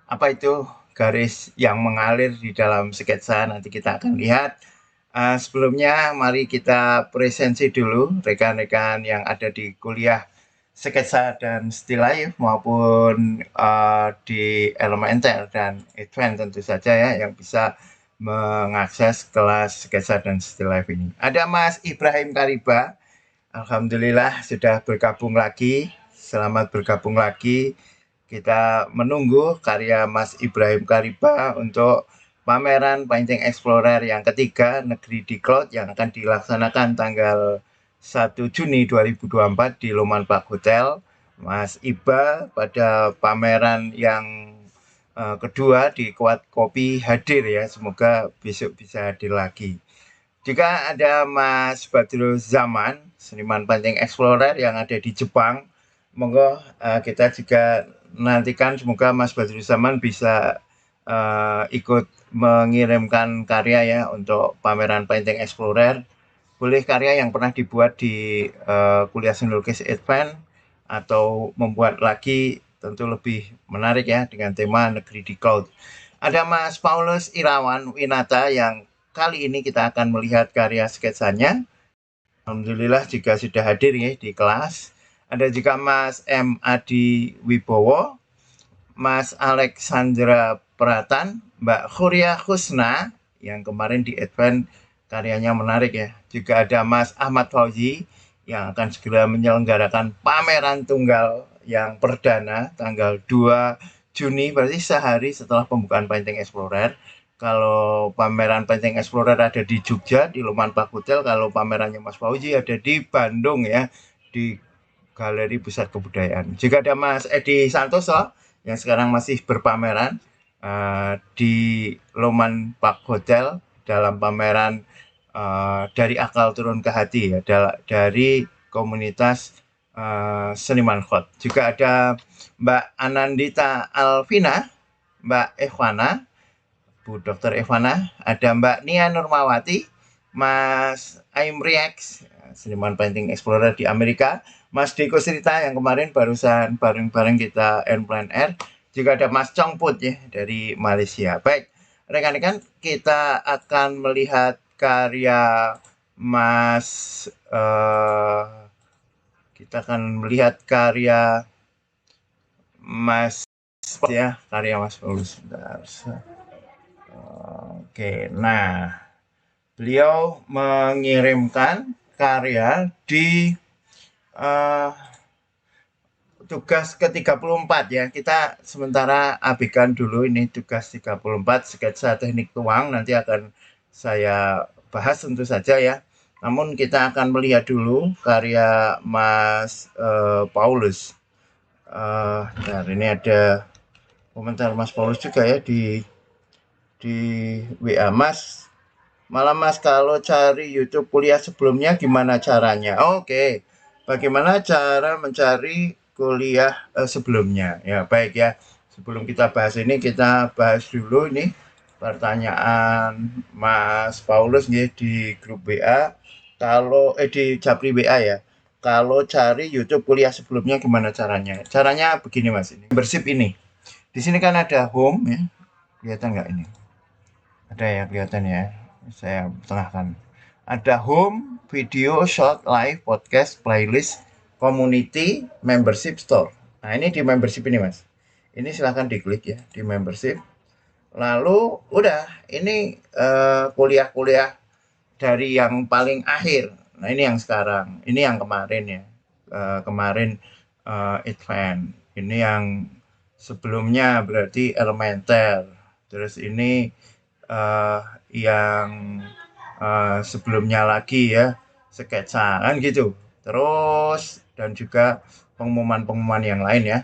Apa itu garis yang mengalir di dalam sketsa? Nanti kita akan lihat. Sebelumnya mari kita presensi dulu rekan-rekan yang ada di kuliah sketsa dan still life maupun di Elementor dan Advance tentu saja ya yang bisa mengakses kelas sketsa dan still life ini. Ada Mas Ibrahim Kariba. Alhamdulillah sudah bergabung lagi. Selamat bergabung lagi. Kita menunggu karya Mas Ibrahim Kariba untuk pameran Painting Explorer yang ketiga Negeri di Cloud yang akan dilaksanakan tanggal 1 Juni 2024 di Loman Park Hotel. Mas Iba pada pameran yang kedua di Kuat Kopi hadir ya. Semoga besok bisa hadir lagi. Juga ada Mas Badrul Zaman, seniman painting explorer yang ada di Jepang. Monggo kita juga nantikan semoga Mas Badrul Zaman bisa ikut mengirimkan karya ya untuk pameran painting explorer. Boleh karya yang pernah dibuat di kuliah seni lukis Advance atau membuat lagi tentu lebih menarik ya dengan tema Negeri di Cloud. Ada Mas Paulus Irawan Winata yang kali ini kita akan melihat karya sketsanya. Alhamdulillah juga sudah hadir ya di kelas. Ada juga Mas M. Adi Wibowo, Mas Alexandra Pratan, Mbak Khuria Husna yang kemarin di Advance karyanya menarik ya. Juga ada Mas Ahmad Fauzi yang akan segera menyelenggarakan pameran tunggal yang perdana tanggal 2 Juni, berarti sehari setelah pembukaan Painting Explorer. Kalau pameran Painting Explorer ada di Jogja, di Loman Park Hotel. Kalau pamerannya Mas Fauzi ada di Bandung ya, di Galeri Pusat Kebudayaan. Juga ada Mas Edi Santoso yang sekarang masih berpameran di Loman Park Hotel dalam pameran dari akal turun ke hati ya, dari komunitas seniman khot. Juga ada Mbak Anandita Alvina, Mbak Evana, Bu Dr. Evana, ada Mbak Nia Nurmawati, Mas Aimriex, seniman painting explorer di Amerika, Mas Deko Srita yang kemarin barusan bareng-bareng kita Airplane Air, juga ada Mas Chongput ya dari Malaysia. Baik, rekan-rekan kita akan melihat karya Mas kita akan melihat karya Mas ya, karya Mas Paulus. Oke, nah beliau mengirimkan karya di tugas ke-34 ya. Kita sementara abaikan dulu ini tugas 34 sketsa teknik tuang, nanti akan saya bahas tentu saja ya. Namun kita akan melihat dulu karya Mas Paulus. Nah, ini ada komentar Mas Paulus juga ya di WA. Mas, malam Mas, kalau cari YouTube kuliah sebelumnya gimana caranya? Oke, bagaimana cara mencari kuliah sebelumnya? Ya, baik ya. Sebelum kita bahas ini, kita bahas dulu ini pertanyaan Mas Paulus nih di grup WA. Kalau di Japri WA ya. Kalau cari YouTube kuliah sebelumnya gimana caranya? Caranya begini Mas, ini membership ini. Di sini kan ada home ya. Kelihatan nggak ini? Ada ya, kelihatan ya. Saya tengahkan. Ada home, video, short, live, podcast, playlist, community, membership, store. Nah, ini di membership ini, Mas. Ini silahkan diklik ya, di membership. Lalu, udah, ini kuliah-kuliah dari yang paling akhir. Nah, ini yang sekarang. Ini yang kemarin ya. Kemarin Advance. Ini yang sebelumnya berarti Elementer. Terus ini yang sebelumnya lagi ya sketsa kan gitu. Terus dan juga pengumuman-pengumuman yang lain ya.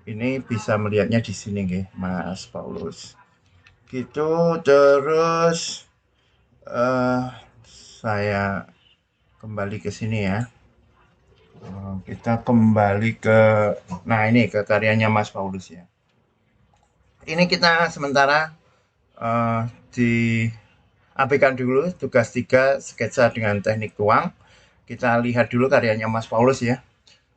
Ini bisa melihatnya di sini nggih, Mas Paulus. Gitu terus saya kembali ke sini ya. Kita kembali ke nah ini ke karyanya Mas Paulus ya. Ini kita sementara diabaikan dulu tugas 3 sketsa dengan teknik tuang. Kita lihat dulu karyanya Mas Paulus ya.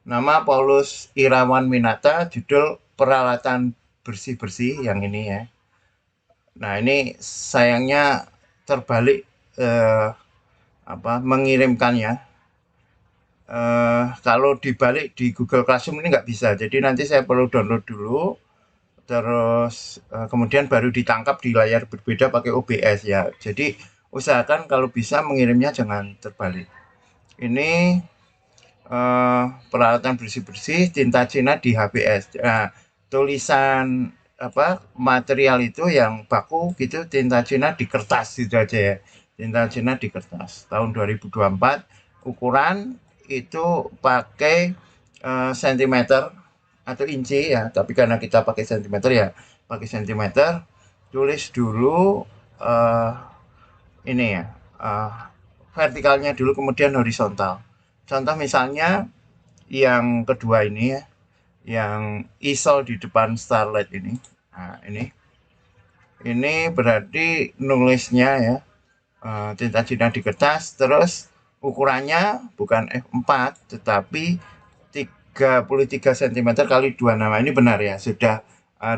Nama Paulus Irawan Winata, judul Peralatan bersih-bersih yang ini ya. Nah, ini sayangnya terbalik mengirimkannya. Kalau dibalik di Google Classroom ini nggak bisa. Jadi nanti saya perlu download dulu, terus kemudian baru ditangkap di layar berbeda pakai OBS ya. Jadi usahakan kalau bisa mengirimnya jangan terbalik. Ini peralatan bersih-bersih tinta Cina di HBS. Nah, tulisan material itu yang baku gitu tinta Cina di kertas gitu aja ya. Tinta Cina di kertas. Tahun 2024 ukuran itu pakai sentimeter atau inci ya, tapi karena kita pakai sentimeter ya pakai sentimeter. Tulis dulu uh, ini ya, vertikalnya dulu kemudian horizontal. Contoh misalnya yang kedua ini ya, yang easel di depan starlight ini. Nah, ini berarti nulisnya ya tinta Cina di kertas, terus ukurannya bukan F4 tetapi 33 cm kali 26. Ini benar ya, sudah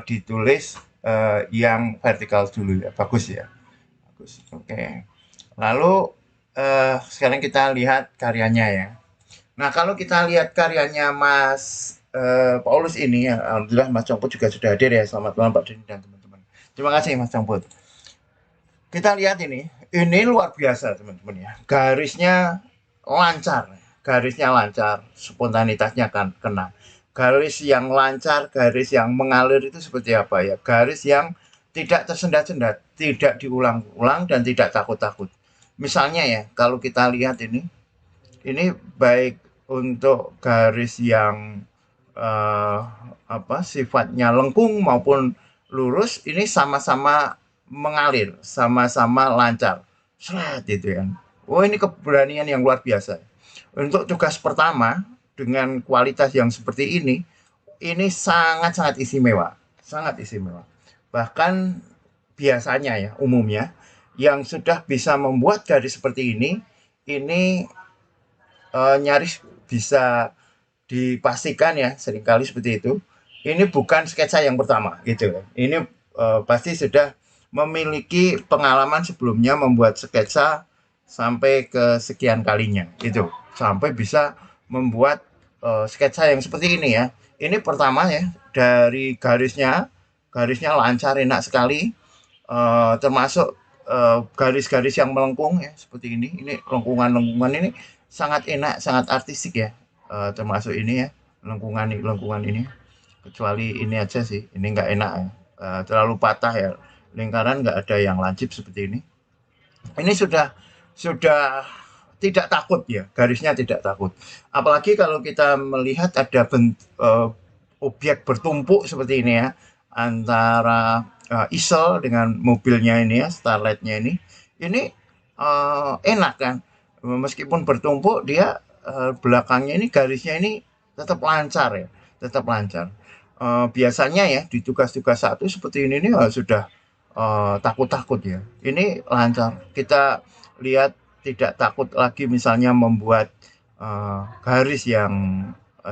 ditulis yang vertikal dulu ya. Bagus ya. Bagus. Oke. Lalu sekarang kita lihat karyanya ya. Nah, kalau kita lihat karyanya Mas Paulus ini ya, alhamdulillah Mas Congput juga sudah hadir ya. Selamat malam Pak Dini dan teman-teman. Terima kasih Mas Congput. Kita lihat ini luar biasa teman-teman ya. Garisnya lancar, spontanitasnya kan kena. Garis yang lancar, garis yang mengalir itu seperti apa ya? Garis yang tidak tersendat-sendat, tidak diulang-ulang dan tidak takut-takut. Misalnya ya, kalau kita lihat ini baik untuk garis yang sifatnya lengkung maupun lurus, ini sama-sama mengalir, sama-sama lancar. Seret itu ya. Oh, ini keberanian yang luar biasa. Untuk tugas pertama dengan kualitas yang seperti ini sangat-sangat istimewa, sangat istimewa. Bahkan biasanya ya, umumnya yang sudah bisa membuat garis seperti ini nyaris bisa dipastikan ya, seringkali seperti itu. Ini bukan sketsa yang pertama gitu. Ini pasti sudah memiliki pengalaman sebelumnya membuat sketsa sampai ke sekian kalinya itu, sampai bisa membuat sketsa yang seperti ini ya. Ini pertama ya, dari garisnya lancar enak sekali, termasuk garis-garis yang melengkung ya seperti ini lengkungan ini sangat enak, sangat artistik ya, termasuk ini ya, lengkungan ini, kecuali ini aja sih, ini nggak enak ya, terlalu patah ya, lingkaran nggak ada yang lancip seperti ini. Ini sudah tidak takut ya, garisnya tidak takut. Apalagi kalau kita melihat ada objek bertumpuk seperti ini ya, antara easel dengan mobilnya ini ya, starlightnya ini enak kan, meskipun bertumpuk dia belakangnya ini garisnya ini tetap lancar ya, tetap lancar. Biasanya ya di tugas-tugas satu seperti ini sudah takut-takut ya. Ini lancar. Kita lihat tidak takut lagi misalnya membuat garis yang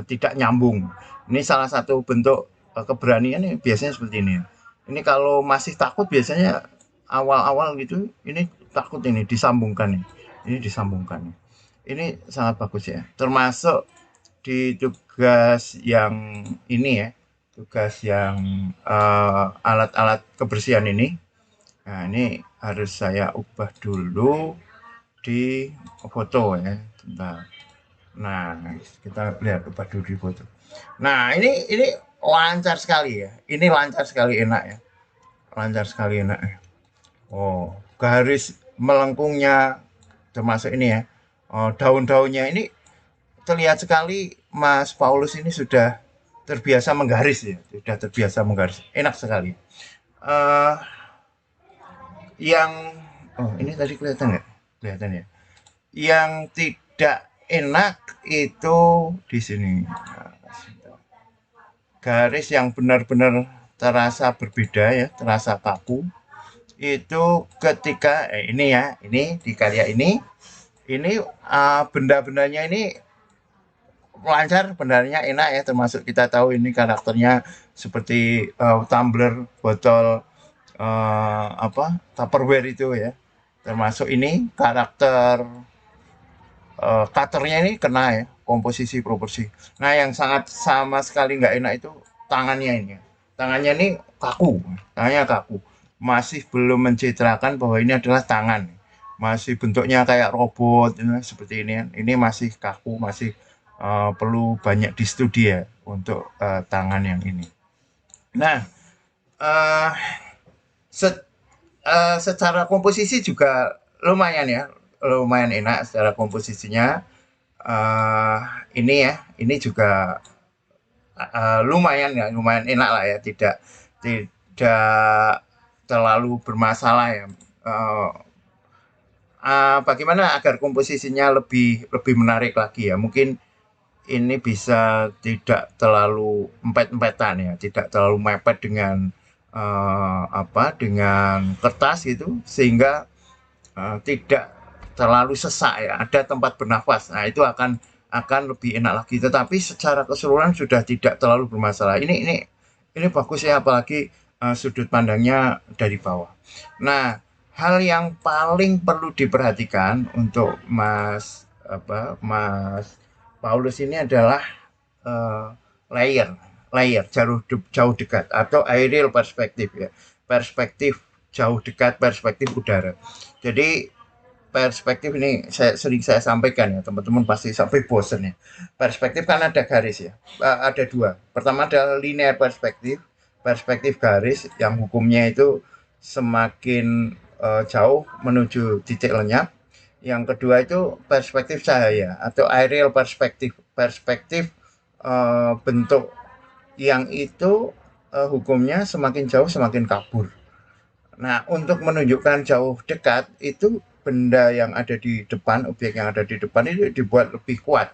tidak nyambung. Ini salah satu bentuk keberanian ini biasanya seperti ini. Ini kalau masih takut biasanya awal-awal gitu, ini takut ini disambungkan nih. Ini disambungkan. Ini sangat bagus ya. Termasuk di tugas yang ini ya, tugas yang alat-alat kebersihan ini. Nah, ini harus saya ubah dulu di foto ya. Bentar. Nah, kita lihat ubah dulu di foto. Nah, ini lancar sekali ya. Ini lancar sekali, enak ya. Lancar sekali, enak ya. Oh, garis melengkungnya termasuk ini ya. Oh, daun-daunnya ini terlihat sekali Mas Paulus ini sudah terbiasa menggaris ya. Sudah terbiasa menggaris. Enak sekali. Yang ini tadi kelihatan nggak? Kelihatan ya. Yang tidak enak itu di sini. Garis yang benar-benar terasa berbeda ya, terasa kaku. Itu ketika ini ya, ini di karya ini benda-bendanya ini lancar, benarnya enak ya, termasuk kita tahu ini karakternya seperti tumbler, botol apa Tupperware itu ya. Termasuk ini karakter cutternya ini kena ya, komposisi proporsi. Nah, yang sangat sama sekali nggak enak itu tangannya ini. Tangannya ini kaku, tangannya kaku. Masih belum mencitrakan bahwa ini adalah tangan. Masih bentuknya kayak robot, ya, seperti ini. Ini masih kaku, masih perlu banyak di studi ya untuk tangan yang ini. Nah, eh, se- secara komposisi juga lumayan ya, lumayan enak secara komposisinya. eh ini ya, ini juga lumayan ya, lumayan enak lah ya, tidak terlalu bermasalah ya. Eh, Bagaimana agar komposisinya lebih lebih menarik lagi ya? Mungkin ini bisa tidak terlalu empet-empetan ya, tidak terlalu mepet dengan dengan kertas gitu, sehingga tidak terlalu sesak ya, ada tempat bernafas. Nah, itu akan lebih enak lagi. Tetapi secara keseluruhan sudah tidak terlalu bermasalah. Ini bagus ya, apalagi sudut pandangnya dari bawah. Nah, hal yang paling perlu diperhatikan untuk Mas Paulus ini adalah eh, layer, jauh dekat atau aerial perspektif ya, perspektif jauh dekat, perspektif udara. Jadi perspektif ini saya sampaikan ya, teman-teman pasti sampai bosen ya. Perspektif kan ada garis ya. Ada dua. Pertama adalah linear perspektif, perspektif garis yang hukumnya itu semakin jauh menuju titik lenyap. Yang kedua itu perspektif cahaya atau aerial perspektif, perspektif bentuk yang itu hukumnya semakin jauh semakin kabur. Nah, untuk menunjukkan jauh dekat itu benda yang ada di depan, objek yang ada di depan itu dibuat lebih kuat.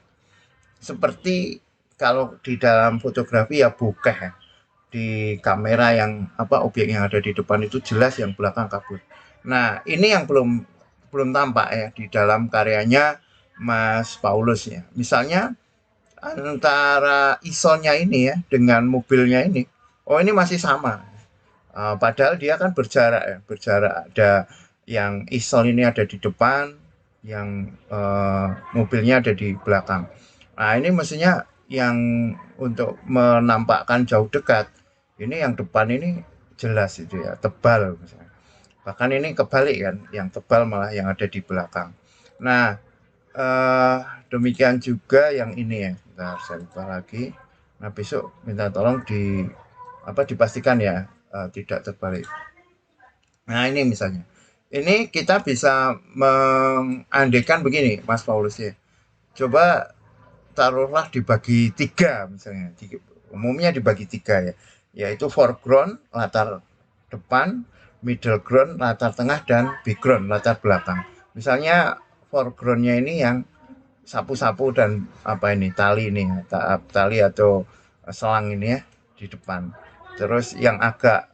Seperti kalau di dalam fotografi ya bokeh ya. Di kamera yang objek yang ada di depan itu jelas, yang belakang kabur. Nah, ini yang belum belum tampak ya di dalam karyanya Mas Paulus ya. Misalnya antara isolnya ini ya dengan mobilnya ini, oh ini masih sama. Padahal dia kan berjarak ya, berjarak. Ada yang isol ini ada di depan, yang mobilnya ada di belakang. Nah, ini mestinya yang untuk menampakkan jauh dekat, ini yang depan ini jelas itu ya, tebal misalnya. Bahkan ini kebalik kan, yang tebal malah yang ada di belakang. Nah, eh, demikian juga yang ini ya. Bentar, saya lupa lagi. Nah, besok minta tolong dipastikan ya, tidak terbalik. Nah, ini misalnya. Ini kita bisa mengandekan begini, Mas Paulus ya. Coba taruhlah dibagi tiga misalnya. Umumnya dibagi tiga ya. Yaitu foreground, latar depan, middle ground, latar tengah, dan background, latar belakang. Misalnya foregroundnya ini yang sapu-sapu dan tali ini, tali atau selang ini ya di depan. Terus yang agak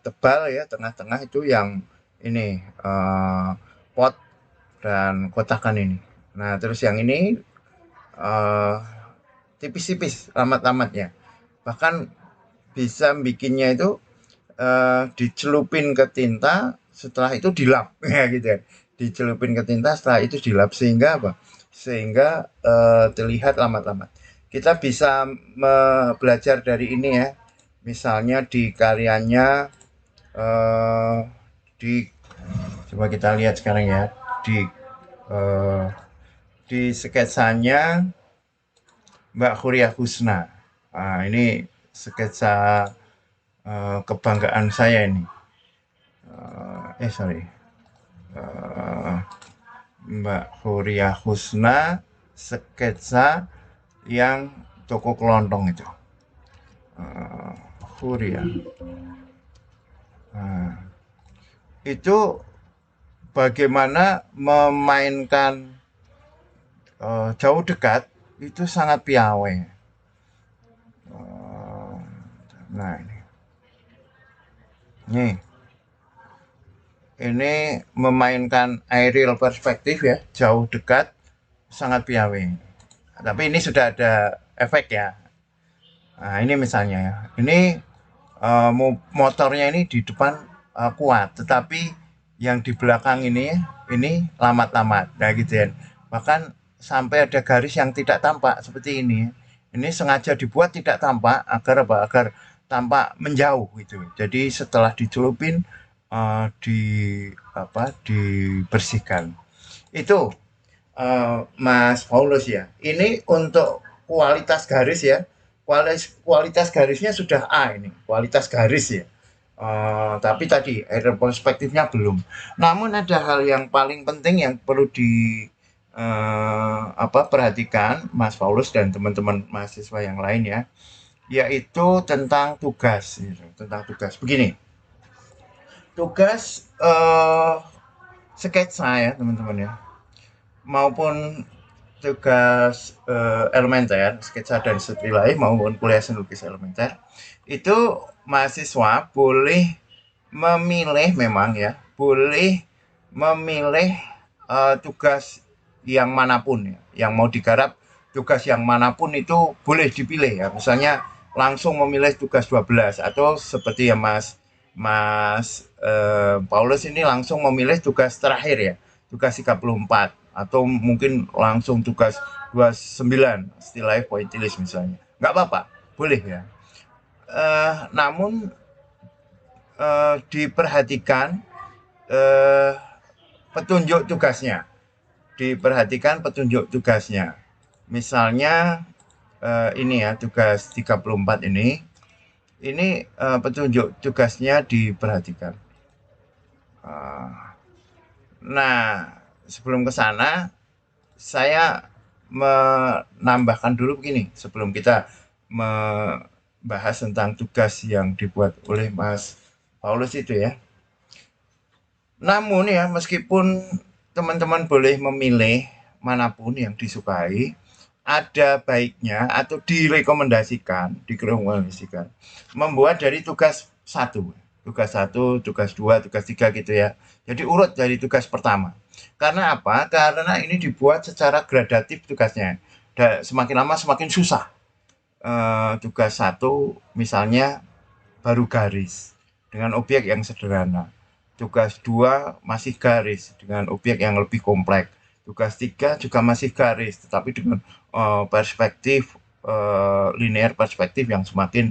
tebal ya, tengah-tengah itu yang ini pot dan kotakan ini. Nah, terus yang ini eh, tipis-tipis amat-amat ya. Bahkan bisa bikinnya itu dicelupin ke tinta, setelah itu dilap ya gitu ya. Dicelupin ke tinta, setelah itu dilap, sehingga apa? Sehingga terlihat lamat-lamat. Kita bisa belajar dari ini ya. Misalnya di karyanya eh, di coba kita lihat sekarang ya, di eh, di sketsanya Mbak Huria Husna. Nah, ini sketsa kebanggaan saya ini. Sorry. Eh, Mbak Huria Husna, sketsa yang toko kelontong itu. Huria. Nah, itu bagaimana memainkan jauh dekat itu sangat piawai. Nah, ini memainkan aerial perspektif ya, jauh dekat sangat piawai. Tapi ini sudah ada efek ya. Nah, ini misalnya ya. Ini motornya ini di depan kuat, tetapi yang di belakang ini lambat-lambat. Nah, gitu ya. Bahkan sampai ada garis yang tidak tampak seperti ini. Ini sengaja dibuat tidak tampak agar apa? Agar tampak menjauh gitu. Jadi setelah dicelupin di apa? Dibersihkan. Itu Mas Paulus ya. Ini untuk kualitas garis ya. Kualitas garisnya sudah A ini, kualitas garis ya. Tapi tadi error perspektifnya belum. Namun ada hal yang paling penting yang perlu di perhatikan Mas Paulus dan teman-teman mahasiswa yang lain ya, yaitu tentang tugas. Gitu. Tentang tugas. Begini, tugas sketsa ya teman-teman ya, maupun tugas elementer, sketsa dan studi lain maupun kuliah seni lukis elementer, itu mahasiswa boleh memilih memang ya, boleh memilih tugas yang manapun ya, yang mau digarap tugas yang manapun itu boleh dipilih ya. Misalnya langsung memilih tugas 12 atau seperti ya Mas Paulus ini langsung memilih tugas terakhir ya, tugas 34 atau mungkin langsung tugas 29 still life pointillis misalnya. Nggak apa-apa, boleh ya. Namun diperhatikan eh, petunjuk tugasnya. Diperhatikan petunjuk tugasnya. Misalnya ini ya tugas 34 ini petunjuk tugasnya diperhatikan. Nah, sebelum ke sana saya menambahkan dulu begini sebelum kita membahas tentang tugas yang dibuat oleh Mas Paulus itu ya. Namun ya, meskipun teman-teman boleh memilih manapun yang disukai, ada baiknya atau direkomendasikan membuat dari tugas satu, tugas dua, tugas tiga gitu ya. Jadi urut dari tugas pertama. Karena apa? Karena ini dibuat secara gradatif tugasnya. Dan semakin lama semakin susah. Tugas satu misalnya baru garis dengan objek yang sederhana. Tugas 2 masih garis dengan objek yang lebih kompleks. Tugas 3 juga masih garis, tetapi dengan perspektif linear perspektif yang semakin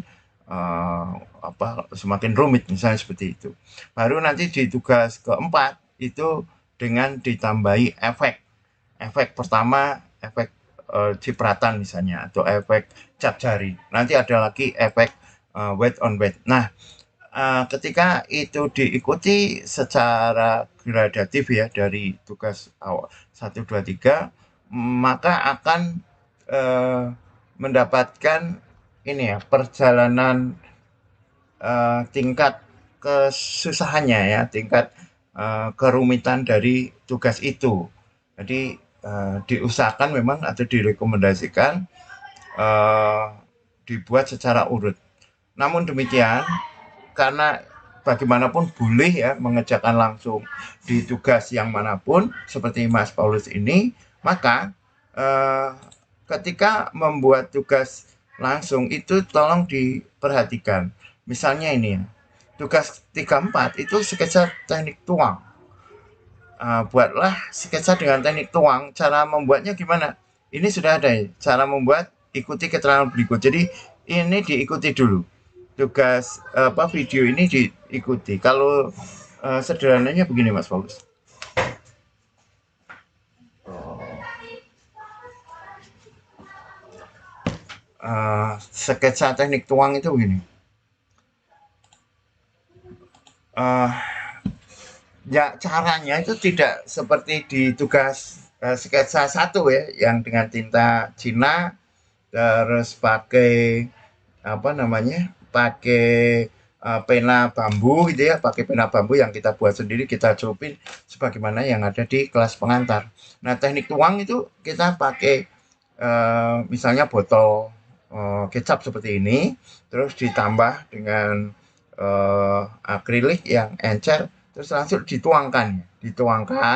semakin rumit misalnya seperti itu. Baru nanti di tugas keempat itu dengan ditambahi efek. Efek pertama efek cipratan misalnya atau efek cap jari. Nanti ada lagi efek weight on weight. Nah, ketika itu diikuti secara gradatif ya dari tugas awal 1, 2, 3, maka akan mendapatkan ini ya perjalanan tingkat kesusahannya ya, tingkat kerumitan dari tugas itu. Jadi diusahakan memang atau direkomendasikan dibuat secara urut. Namun demikian, karena bagaimanapun boleh ya mengerjakan langsung di tugas yang manapun seperti Mas Paulus ini, maka ketika membuat tugas langsung itu tolong diperhatikan. Misalnya ini ya, tugas 34 itu sketsa teknik tuang. Buatlah sketsa dengan teknik tuang. Cara membuatnya gimana? Ini sudah ada ya, cara membuat ikuti keterangan berikut. Jadi ini diikuti dulu tugas video ini diikuti. Kalau sederhananya begini Mas Paulus. Sketsa teknik tuang itu begini. Ya caranya itu tidak seperti di tugas sketsa 1 ya, yang dengan tinta Cina terus pakai pakai pena bambu gitu ya, pakai pena bambu yang kita buat sendiri, kita celupin sebagaimana yang ada di kelas pengantar. Nah, teknik tuang itu kita pakai misalnya botol kecap seperti ini, terus ditambah dengan akrilik yang encer, terus langsung dituangkan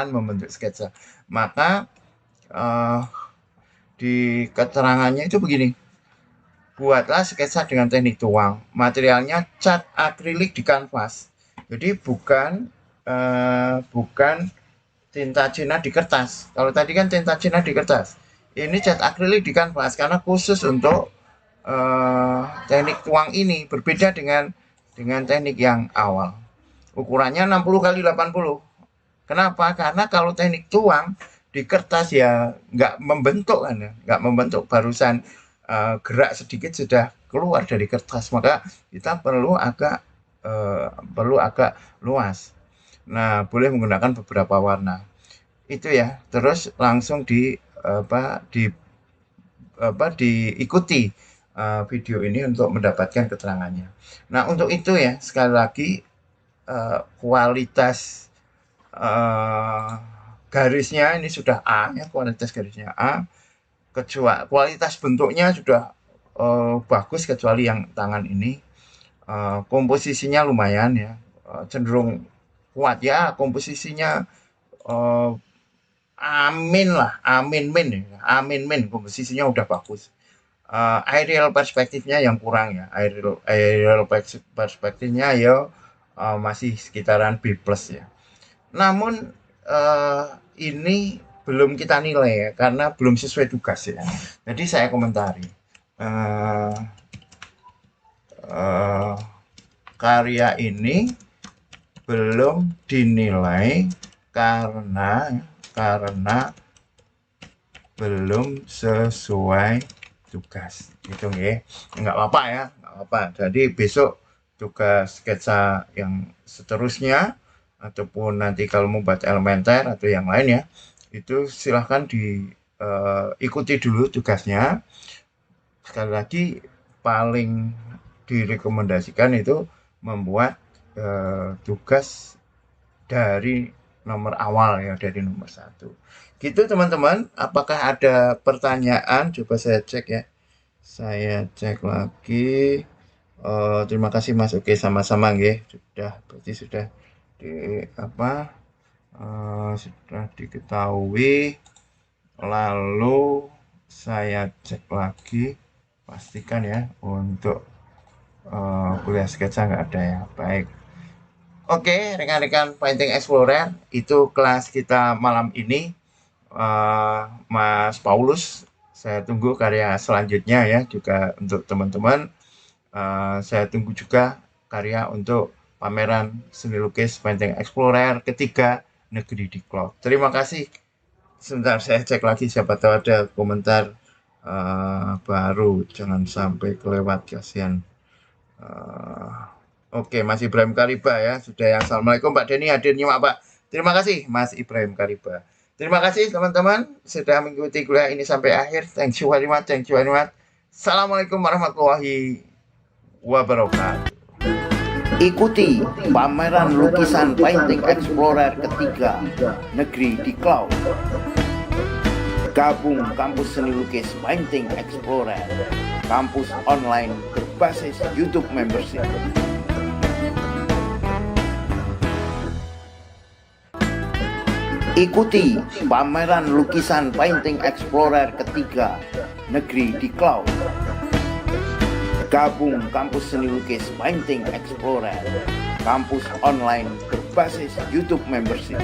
membentuk sketsa. Maka di keterangannya itu begini. Buatlah sketsa dengan teknik tuang. Materialnya cat akrilik di kanvas. Jadi bukan tinta Cina di kertas. Kalau tadi kan tinta Cina di kertas. Ini cat akrilik di kanvas karena khusus untuk teknik tuang ini berbeda dengan teknik yang awal. Ukurannya 60 kali 80. Kenapa? Karena kalau teknik tuang di kertas ya nggak membentuk kan ya, nggak membentuk, barusan gerak sedikit sudah keluar dari kertas, maka kita perlu agak luas. Nah, boleh menggunakan beberapa warna. Itu ya. Terus langsung diikuti video ini untuk mendapatkan keterangannya. Nah, untuk itu ya sekali lagi kualitas garisnya ini sudah A ya, kualitas garisnya A. Kualitas bentuknya sudah bagus kecuali yang tangan ini. Komposisinya lumayan ya, cenderung kuat ya komposisinya. Amin min komposisinya udah bagus. Aerial perspektifnya yang kurang ya, aerial perspektifnya ya masih sekitaran B+ ya. Namun ini belum kita nilai ya, karena belum sesuai tugas ya. Jadi saya komentari karya ini belum dinilai karena belum sesuai tugas. Gitu ya. Nggak apa-apa ya, nggak apa. Jadi besok tugas sketsa yang seterusnya ataupun nanti kalau mau buat elementer atau yang lain ya, itu silahkan diikuti dulu tugasnya. Sekali lagi paling direkomendasikan itu membuat tugas dari nomor awal ya, dari nomor 1. Gitu teman-teman, apakah ada pertanyaan? Coba saya cek ya. Saya cek lagi. Terima kasih Mas. Oke, sama-sama nggih. Berarti sudah sudah diketahui. Lalu saya cek lagi, pastikan ya untuk kuliah sketsa nggak ada ya. Baik. Oke, rekan-rekan Painting Explorer, itu kelas kita malam ini. Mas Paulus, saya tunggu karya selanjutnya ya, juga untuk teman-teman. Saya tunggu juga karya untuk pameran seni lukis Painting Explorer ketiga Negeri di Cloud. Terima kasih. Sebentar saya cek lagi, siapa tahu ada komentar baru, jangan sampai kelewat, kasihan. Oke, Mas Ibrahim Kariba ya, sudah ya. Assalamualaikum Pak Denny, hadir nyimak Pak. Terima kasih Mas Ibrahim Kariba. Terima kasih teman-teman sudah mengikuti kuliah ini sampai akhir. Thank you very much. Assalamualaikum warahmatullahi wabarakatuh. Ikuti pameran lukisan Painting Explorer ketiga Negeri di Cloud. Gabung kampus seni lukis Painting Explorer, kampus online berbasis YouTube membership. Ikuti pameran lukisan Painting Explorer ketiga Negeri di Cloud. Gabung kampus seni lukis Painting Explorer, kampus online berbasis YouTube membership.